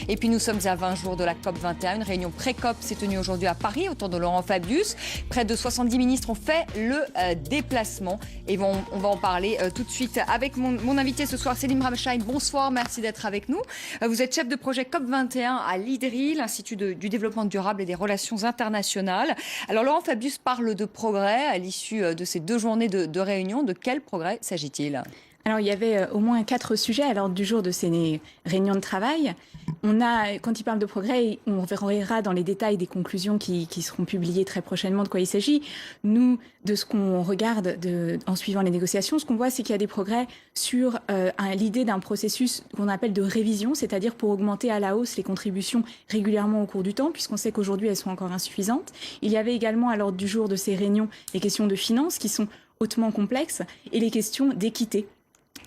Et puis nous sommes à 20 jours de la COP21. Une réunion pré-COP s'est tenue aujourd'hui à Paris autour de Laurent Fabius. Près de 70 ministres ont fait le déplacement. Et on va en parler tout de suite avec mon invité ce soir, Selim Ramchaïn. Bonsoir, merci d'être avec nous. Vous êtes chef de projet COP21 à l'IDRI, l'Institut du développement durable et des relations internationales. Alors Laurent Fabius parle de progrès à l'issue de ces 2 journées de réunion. De quel progrès s'agit-il ? Alors, il y avait au moins 4 sujets à l'ordre du jour de ces réunions de travail. Quand il parle de progrès, on verra dans les détails des conclusions qui seront publiées très prochainement de quoi il s'agit. Nous, de ce qu'on regarde en suivant les négociations, ce qu'on voit, c'est qu'il y a des progrès sur l'idée d'un processus qu'on appelle de révision, c'est-à-dire pour augmenter à la hausse les contributions régulièrement au cours du temps, puisqu'on sait qu'aujourd'hui, elles sont encore insuffisantes. Il y avait également à l'ordre du jour de ces réunions les questions de finances qui sont hautement complexes et les questions d'équité,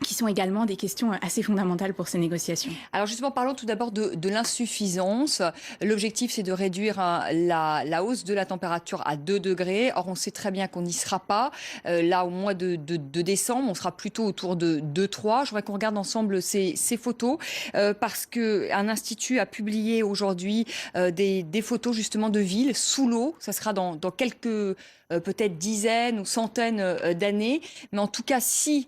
qui sont également des questions assez fondamentales pour ces négociations. Alors justement, parlons tout d'abord de l'insuffisance. L'objectif, c'est de réduire la hausse de la température à 2 degrés. Or, on sait très bien qu'on n'y sera pas. Là, au mois de décembre, on sera plutôt autour de 2-3. Je voudrais qu'on regarde ensemble ces photos parce qu'un institut a publié aujourd'hui des photos justement de villes sous l'eau. Ça sera dans quelques peut-être dizaines ou centaines d'années. Mais en tout cas, si...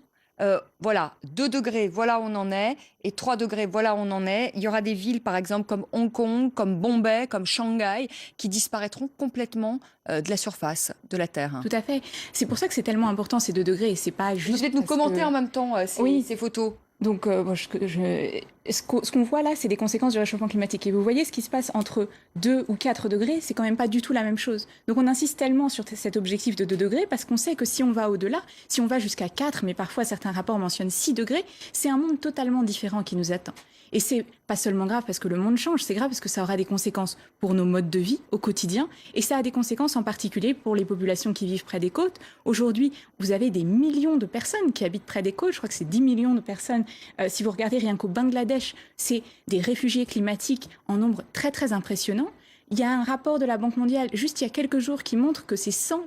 voilà, 2 degrés, voilà où on en est, et 3 degrés, voilà où on en est. Il y aura des villes, par exemple, comme Hong Kong, comme Bombay, comme Shanghai, qui disparaîtront complètement de la surface de la Terre. Tout à fait. C'est pour ça que c'est tellement important, ces 2 degrés. C'est pas juste. Vous êtes nous commenter en même temps ces photos. Donc, ce qu'on voit là, c'est des conséquences du réchauffement climatique. Et vous voyez ce qui se passe entre 2 ou 4 degrés, c'est quand même pas du tout la même chose. Donc, on insiste tellement sur cet objectif de 2 degrés parce qu'on sait que si on va au-delà, si on va jusqu'à 4, mais parfois certains rapports mentionnent 6 degrés, c'est un monde totalement différent qui nous attend. Et c'est pas seulement grave parce que le monde change, c'est grave parce que ça aura des conséquences pour nos modes de vie au quotidien. Et ça a des conséquences en particulier pour les populations qui vivent près des côtes. Aujourd'hui, vous avez des millions de personnes qui habitent près des côtes. Je crois que c'est 10 millions de personnes. Si vous regardez rien qu'au Bangladesh, c'est des réfugiés climatiques en nombre très très impressionnant. Il y a un rapport de la Banque mondiale, juste il y a quelques jours, qui montre que c'est 100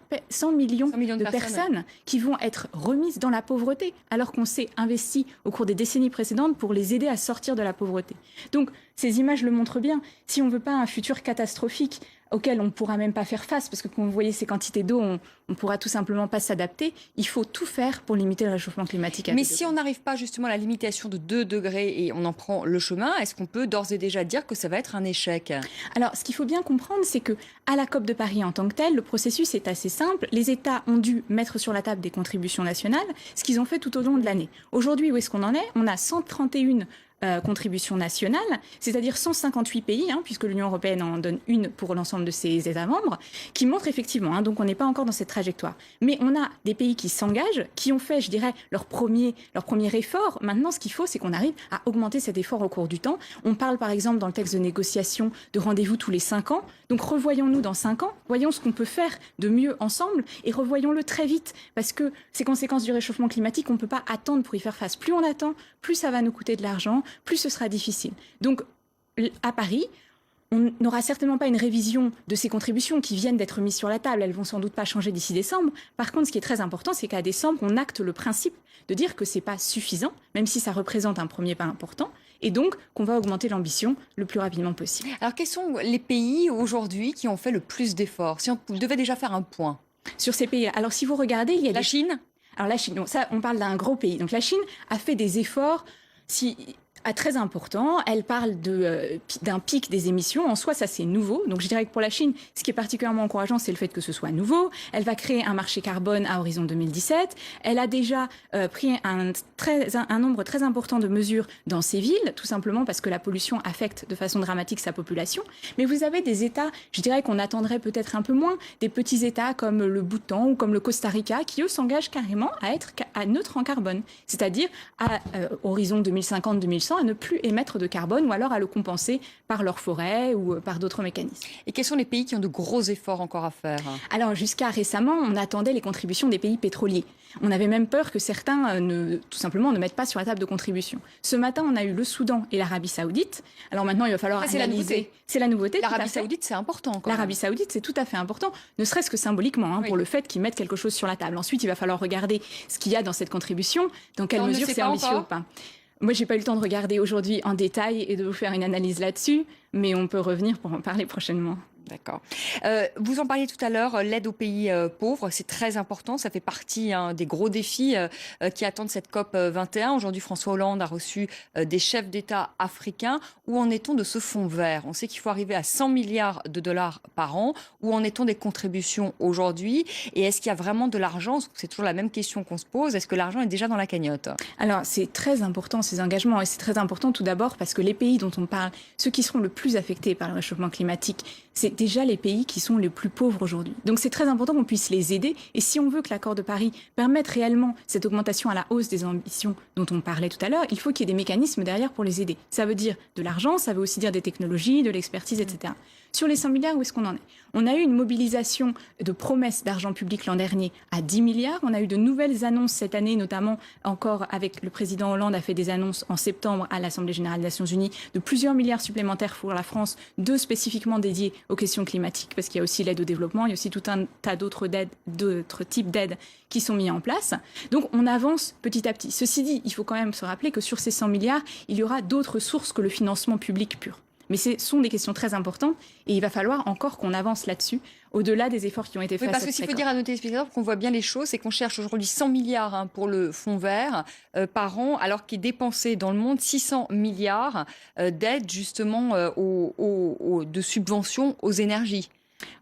millions de personnes qui vont être remises dans la pauvreté, alors qu'on s'est investi au cours des décennies précédentes pour les aider à sortir de la pauvreté. Donc, ces images le montrent bien. Si on ne veut pas un futur catastrophique auquel on ne pourra même pas faire face, parce que quand vous voyez ces quantités d'eau, on ne pourra tout simplement pas s'adapter. Il faut tout faire pour limiter le réchauffement climatique. Mais si on n'arrive pas justement à la limitation de 2 degrés et on en prend le chemin, est-ce qu'on peut d'ores et déjà dire que ça va être un échec ? Alors, ce qu'il faut bien comprendre, c'est que à la COP de Paris en tant que telle, le processus est assez simple. Les États ont dû mettre sur la table des contributions nationales, ce qu'ils ont fait tout au long de l'année. Aujourd'hui, où est-ce qu'on en est ? On a 131 contribution nationale, c'est-à-dire 158 pays, puisque l'Union européenne en donne une pour l'ensemble de ses États membres, qui montrent effectivement, donc on n'est pas encore dans cette trajectoire. Mais on a des pays qui s'engagent, qui ont fait, je dirais, leur premier effort. Maintenant, ce qu'il faut, c'est qu'on arrive à augmenter cet effort au cours du temps. On parle, par exemple, dans le texte de négociation, de rendez-vous tous les 5 ans. Donc revoyons-nous dans 5 ans, voyons ce qu'on peut faire de mieux ensemble et revoyons-le très vite, parce que ces conséquences du réchauffement climatique, on ne peut pas attendre pour y faire face. Plus on attend, plus ça va nous coûter de l'argent, plus ce sera difficile. Donc, à Paris, on n'aura certainement pas une révision de ces contributions qui viennent d'être mises sur la table. Elles vont sans doute pas changer d'ici décembre. Par contre, ce qui est très important, c'est qu'à décembre, on acte le principe de dire que c'est pas suffisant, même si ça représente un premier pas important, et donc qu'on va augmenter l'ambition le plus rapidement possible. Alors, quels sont les pays aujourd'hui qui ont fait le plus d'efforts ? Si on devait déjà faire un point. Sur ces pays, alors si vous regardez, il y a la Chine ? Alors la Chine, donc ça, on parle d'un gros pays. Donc la Chine a fait des efforts très important. Elle parle d'un pic des émissions. En soi, ça, c'est nouveau. Donc, je dirais que pour la Chine, ce qui est particulièrement encourageant, c'est le fait que ce soit nouveau. Elle va créer un marché carbone à horizon 2017. Elle a déjà pris un nombre très important de mesures dans ses villes, tout simplement parce que la pollution affecte de façon dramatique sa population. Mais vous avez des États, je dirais qu'on attendrait peut-être un peu moins, des petits États comme le Bhoutan ou comme le Costa Rica, qui, eux, s'engagent carrément à être neutres en carbone. C'est-à-dire à horizon 2050-2100, à ne plus émettre de carbone ou alors à le compenser par leurs forêts ou par d'autres mécanismes. Et quels sont les pays qui ont de gros efforts encore à faire ? Alors, jusqu'à récemment, on attendait les contributions des pays pétroliers. On avait même peur que certains, tout simplement, ne mettent pas sur la table de contribution. Ce matin, on a eu le Soudan et l'Arabie Saoudite. Alors maintenant, il va falloir analyser. C'est la nouveauté. L'Arabie Saoudite, c'est important. L'Arabie Saoudite, c'est tout à fait important, ne serait-ce que symboliquement, pour le fait qu'ils mettent quelque chose sur la table. Ensuite, il va falloir regarder ce qu'il y a dans cette contribution, dans quelle mesure c'est ambitieux ou pas. Moi, j'ai pas eu le temps de regarder aujourd'hui en détail et de vous faire une analyse là-dessus, mais on peut revenir pour en parler prochainement. D'accord. Vous en parliez tout à l'heure, l'aide aux pays pauvres, c'est très important. Ça fait partie des gros défis qui attendent cette COP 21. Aujourd'hui, François Hollande a reçu des chefs d'État africains. Où en est-on de ce fonds vert? On sait qu'il faut arriver à 100 milliards de dollars par an. Où en est-on des contributions aujourd'hui? Et est-ce qu'il y a vraiment de l'argent? C'est toujours la même question qu'on se pose. Est-ce que l'argent est déjà dans la cagnotte? Alors, c'est très important ces engagements et c'est très important tout d'abord parce que les pays dont on parle, ceux qui seront le plus affectés par le réchauffement climatique, c'est déjà les pays qui sont les plus pauvres aujourd'hui. Donc c'est très important qu'on puisse les aider et si on veut que l'accord de Paris permette réellement cette augmentation à la hausse des ambitions dont on parlait tout à l'heure, il faut qu'il y ait des mécanismes derrière pour les aider. Ça veut dire de l'argent, ça veut aussi dire des technologies, de l'expertise, etc. Sur les 100 milliards, où est-ce qu'on en est? On a eu une mobilisation de promesses d'argent public l'an dernier à 10 milliards. On a eu de nouvelles annonces cette année, notamment encore avec le président Hollande a fait des annonces en septembre à l'Assemblée générale des Nations unies de plusieurs milliards supplémentaires pour la France, 2 spécifiquement dédiés aux questions climatiques, parce qu'il y a aussi l'aide au développement, il y a aussi tout un tas d'autres types d'aides qui sont mis en place. Donc on avance petit à petit. Ceci dit, il faut quand même se rappeler que sur ces 100 milliards, il y aura d'autres sources que le financement public pur. Mais ce sont des questions très importantes et il va falloir encore qu'on avance là-dessus, au-delà des efforts qui ont été faits. Oui, parce que s'il faut dire à nos téléspectateurs qu'on voit bien les choses, c'est qu'on cherche aujourd'hui 100 milliards pour le fonds vert par an, alors qu'il est dépensé dans le monde 600 milliards d'aides justement de subventions aux énergies.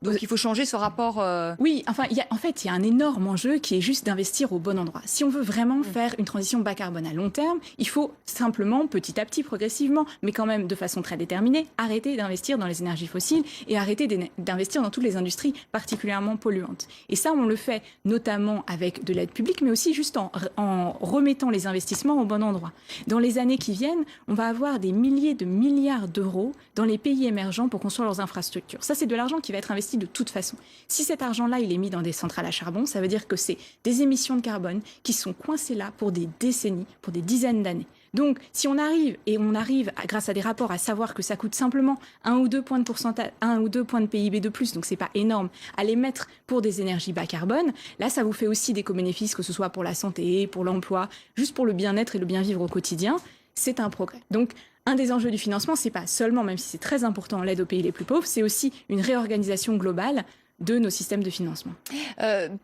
Donc il faut changer ce rapport. Oui, enfin, il y a un énorme enjeu qui est juste d'investir au bon endroit. Si on veut vraiment faire une transition bas carbone à long terme, il faut simplement, petit à petit, progressivement, mais quand même de façon très déterminée, arrêter d'investir dans les énergies fossiles et arrêter d'investir dans toutes les industries particulièrement polluantes. Et ça, on le fait notamment avec de l'aide publique, mais aussi juste en remettant les investissements au bon endroit. Dans les années qui viennent, on va avoir des milliers de milliards d'euros dans les pays émergents pour construire leurs infrastructures. Ça, c'est de l'argent qui va être investi de toute façon. Si cet argent-là, il est mis dans des centrales à charbon, ça veut dire que c'est des émissions de carbone qui sont coincées là pour des décennies, pour des dizaines d'années. Donc, si on arrive, grâce à des rapports, à savoir que ça coûte simplement 1 ou 2 points de pourcentage, 1 ou 2 points de PIB de plus, donc c'est pas énorme, à les mettre pour des énergies bas carbone, là, ça vous fait aussi des co-bénéfices, que ce soit pour la santé, pour l'emploi, juste pour le bien-être et le bien vivre au quotidien. C'est un progrès. Donc, un des enjeux du financement, c'est pas seulement, même si c'est très important, l'aide aux pays les plus pauvres, c'est aussi une réorganisation globale de nos systèmes de financement.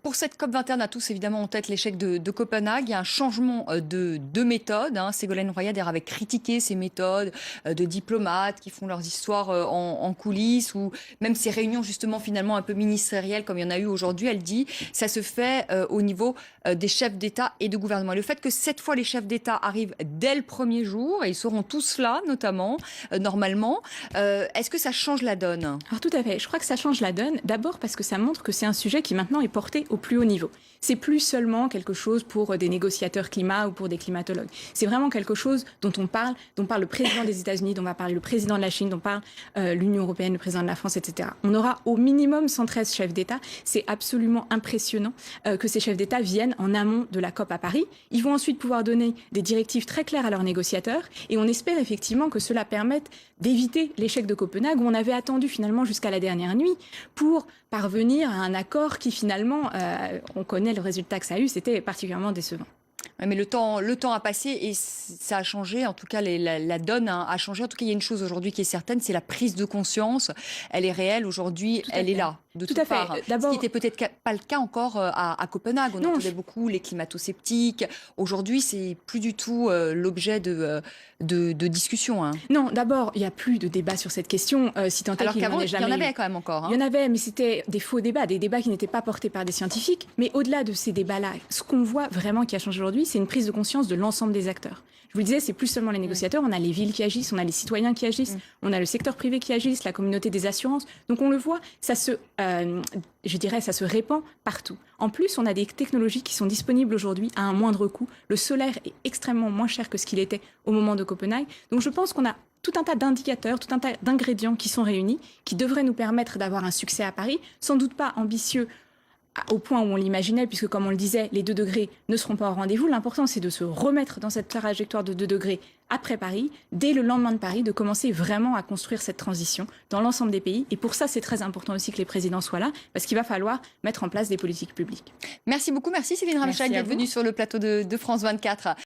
Pour cette COP21, on a tous évidemment en tête l'échec de Copenhague. Il y a un changement de méthode. Ségolène Royal avait critiqué ces méthodes de diplomates qui font leurs histoires en coulisses, ou même ces réunions justement finalement un peu ministérielles comme il y en a eu aujourd'hui. Elle dit ça se fait au niveau des chefs d'État et de gouvernement. Et le fait que cette fois les chefs d'État arrivent dès le premier jour, et ils seront tous là notamment, normalement, est-ce que ça change la donne? Alors tout à fait, je crois que ça change la donne. D'abord parce que ça montre que c'est un sujet qui maintenant est porté au plus haut niveau. C'est plus seulement quelque chose pour des négociateurs climat ou pour des climatologues. C'est vraiment quelque chose dont parle le président des États-Unis, dont va parler le président de la Chine, dont parle l'Union européenne, le président de la France, etc. On aura au minimum 113 chefs d'État. C'est absolument impressionnant que ces chefs d'État viennent en amont de la COP à Paris. Ils vont ensuite pouvoir donner des directives très claires à leurs négociateurs et on espère effectivement que cela permette d'éviter l'échec de Copenhague où on avait attendu finalement jusqu'à la dernière nuit pour parvenir à un accord qui finalement, on connaît le résultat que ça a eu, c'était particulièrement décevant. Mais le temps a passé et ça a changé. En tout cas, la donne a changé. En tout cas, il y a une chose aujourd'hui qui est certaine, c'est la prise de conscience. Elle est réelle aujourd'hui, elle est là, de toute part. Ce qui n'était peut-être pas le cas encore à Copenhague. On entendait beaucoup les climato-sceptiques. Aujourd'hui, c'est plus du tout l'objet de discussion. Non, d'abord, il n'y a plus de débat sur cette question. Si tant est alors qu'il qu'avant, n'y en ait jamais il y en avait quand même encore. Il y en avait, mais c'était des faux débats, des débats qui n'étaient pas portés par des scientifiques. Mais au-delà de ces débats-là, ce qu'on voit vraiment qui a changé aujourd'hui, c'est une prise de conscience de l'ensemble des acteurs. Je vous le disais, c'est plus seulement les négociateurs, on a les villes qui agissent, on a les citoyens qui agissent, on a le secteur privé qui agisse, la communauté des assurances. Donc on le voit, ça se répand partout. En plus, on a des technologies qui sont disponibles aujourd'hui à un moindre coût. Le solaire est extrêmement moins cher que ce qu'il était au moment de Copenhague. Donc je pense qu'on a tout un tas d'indicateurs, tout un tas d'ingrédients qui sont réunis, qui devraient nous permettre d'avoir un succès à Paris, sans doute pas ambitieux au point où on l'imaginait, puisque comme on le disait, les 2 degrés ne seront pas au rendez-vous. L'important, c'est de se remettre dans cette trajectoire de 2 degrés après Paris, dès le lendemain de Paris, de commencer vraiment à construire cette transition dans l'ensemble des pays. Et pour ça, c'est très important aussi que les présidents soient là, parce qu'il va falloir mettre en place des politiques publiques. Merci beaucoup, merci Céline Ramchac d'être venue sur le plateau de France 24.